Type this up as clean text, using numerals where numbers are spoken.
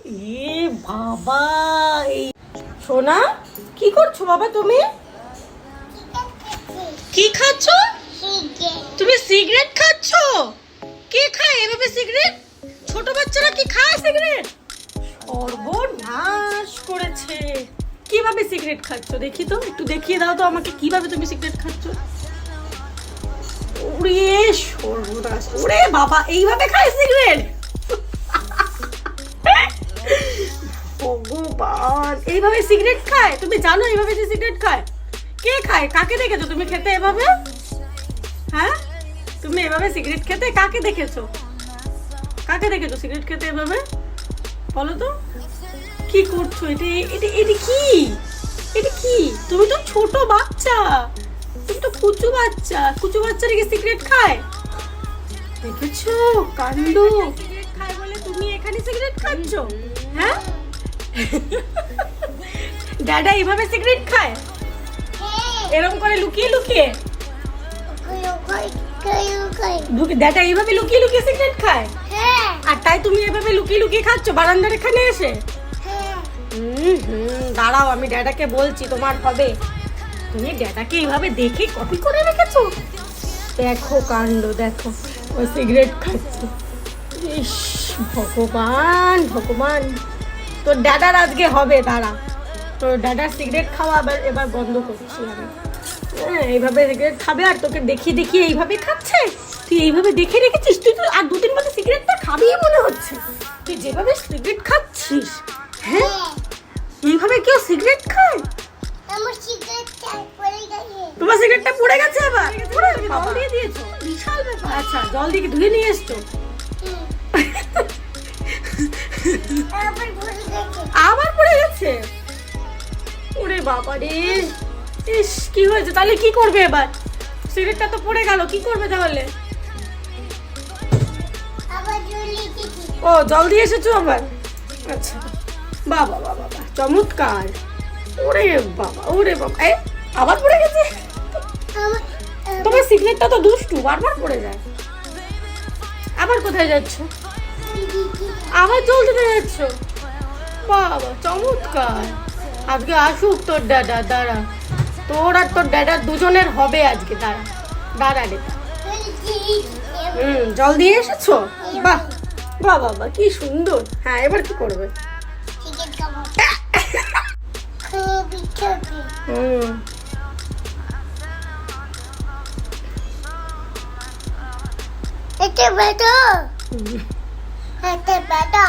এ বাবা, এই সোনা কি করছো বাবা? তুমি কি খাচ্ছ? তুমি সিগারেট খাচ্ছ? কে খায় এভাবে সিগারেট? ছোট বাচ্চারা কি খায় সিগারেট? সর্বনাশ করেছে। কিভাবে সিগারেট খাচ্ছ দেখি তো, একটু দেখিয়ে দাও তো আমাকে কিভাবে তুমি সিগারেট খাচ্ছ। ওরে সর্বনাশ, ওরে বাবা, এইভাবে খায় সিগারেট? ভগবান, এইভাবে সিগারেট খায়? তুমি জানো এইভাবে যে সিগারেট খায়? কে খায়? কাকে দেখেছো তুমি খেতে এভাবে? হ্যাঁ, তুমি এভাবে সিগারেট খেতে কাকে দেখেছো? কাকে দেখেছো সিগারেট খেতে এভাবে? বলো তো কি করছো? এটা এটা এটা কি? এটা কি? তুমি তো ছোট বাচ্চা, তুমি তো কুচু বাচ্চা। কুচু বাচ্চা রেখে সিগারেট খায়? দেখেছো কাণ্ড। সিগারেট খায় বলে তুমি এখানে সিগারেট খাচ্ছ? হ্যাঁ, দাদা এইভাবে সিগারেট খায়? এরকম করে লুকিয়ে লুকিয়ে? দাদা এইভাবে লুকিয়ে লুকিয়ে সিগারেট খায়? আর তাই তুমি এভাবে লুকিয়ে লুকিয়ে খাচ্ছ বারান্দার এখানে এসে? দাঁড়াও, আমি ড্যাডাকে বলছি, তোমার হবে। তুমি ড্যাডাকে এইভাবে দেখে কপি করে রেখেছো? দেখো কাণ্ড, দেখো ও সিগারেট খাচ্ছে। ইস ভগবান ভগবান, তোর ড্যাডার আজকে হবে। দাঁড়া, তোর ড্যাডার সিগারেট খাওয়া এবার বন্ধ করছি আমি। হ্যাঁ, এইভাবে সিগারেট খাবে আর তোকে দেখিয়ে দেখিয়ে এইভাবে খাচ্ছে। তুই এইভাবে দেখে রেখেছিস, তুই তো আর 2-3 মাসে সিগারেটটা খাবি মনে হচ্ছে। তুই যেভাবে সিগারেট খাচ্ছিস, হ্যাঁ এইভাবে কেউ সিগারেট খায়? তোমার সিগারেটটা পড়ে গেছে আবার? জল দিয়ে দিয়েছো? বিশাল ব্যাপার। আচ্ছা, জল দিয়ে ধুয়ে নিয়ে এসছো? আবার পড়ে গেছে? ওরে বাবা রে, ইস কি হয়েছে? তাহলে কি করবে এবার? সিগারেটটা তো পড়ে গেল, কি করবে তাহলে? ও জল দিয়ে এসেছো আবার? আচ্ছা, বাবা বাবা বাবা, চমৎকার। ওরে বাবা, ওরে বাবা, আবার পড়ে গেছে। তোমার সিগারেটটা তো দুষ্টু, বারবার পড়ে যায়। আবার কোথায় যাচ্ছ? আবার জল দিতে যাচ্ছ? বাবা চমৎকার। আজকে আসুক তোর দাদা, দাঁড়া, তোর আর তোর দাদার দুজনের হবে আজকে। দাঁড়া দাঁড়া রে। জল দিয়ে এসেছো? বাহ বাহ বাবা, কি সুন্দর। হ্যাঁ, এবার কি করবে? এটা বেটা, এটা বেটা।